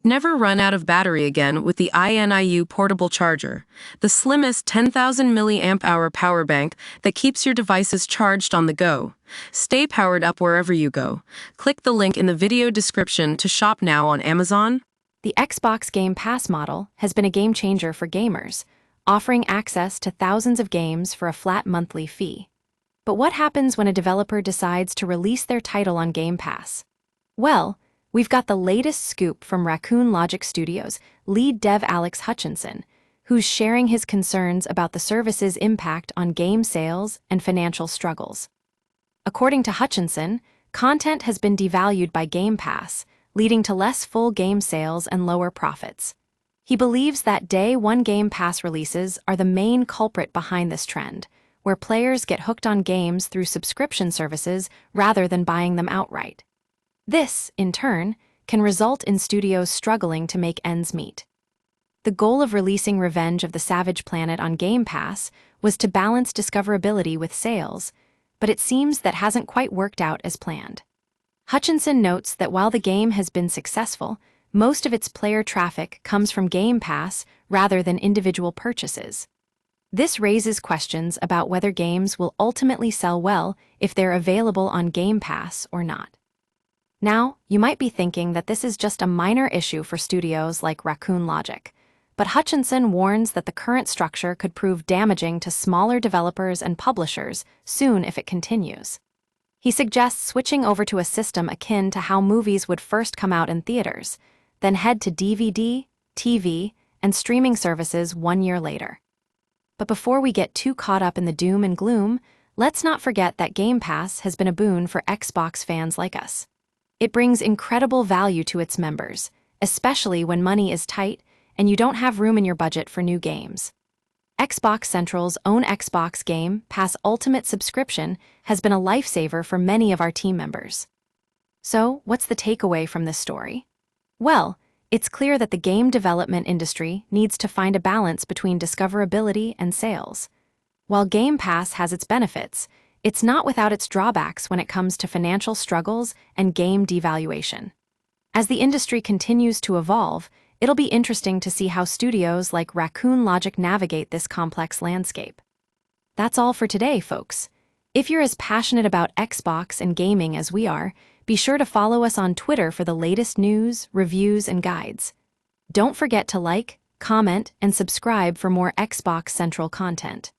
Never run out of battery again with the INIU portable charger, the slimmest 10,000 milliamp hour power bank that keeps your devices charged on the go. Stay powered up wherever you go. Click the link in the video description to shop now on Amazon. The Xbox Game Pass model has been a game changer for gamers, offering access to thousands of games for a flat monthly fee. But what happens when a developer decides to release their title on Game Pass? Well, we've got the latest scoop from Raccoon Logic Studios lead dev Alex Hutchinson, who's sharing his concerns about the service's impact on game sales and financial struggles. According to Hutchinson, content has been devalued by Game Pass, leading to less full game sales and lower profits. He believes that Day 1 Game Pass releases are the main culprit behind this trend, where players get hooked on games through subscription services rather than buying them outright. This, in turn, can result in studios struggling to make ends meet. The goal of releasing Revenge of the Savage Planet on Game Pass was to balance discoverability with sales, but it seems that hasn't quite worked out as planned. Hutchinson notes that while the game has been successful, most of its player traffic comes from Game Pass rather than individual purchases. This raises questions about whether games will ultimately sell well if they're available on Game Pass or not. Now, you might be thinking that this is just a minor issue for studios like Raccoon Logic, but Hutchinson warns that the current structure could prove damaging to smaller developers and publishers soon if it continues. He suggests switching over to a system akin to how movies would first come out in theaters, then head to DVD, TV, and streaming services 1 year later. But before we get too caught up in the doom and gloom, let's not forget that Game Pass has been a boon for Xbox fans like us. It brings incredible value to its members, especially when money is tight and you don't have room in your budget for new games. Xbox Central's own Xbox Game Pass Ultimate subscription has been a lifesaver for many of our team members. So, what's the takeaway from this story? Well, it's clear that the game development industry needs to find a balance between discoverability and sales. While Game Pass has its benefits, it's not without its drawbacks when it comes to financial struggles and game devaluation. As the industry continues to evolve, it'll be interesting to see how studios like Raccoon Logic navigate this complex landscape. That's all for today, folks. If you're as passionate about Xbox and gaming as we are, be sure to follow us on Twitter for the latest news, reviews, and guides. Don't forget to like, comment, and subscribe for more Xbox Central content.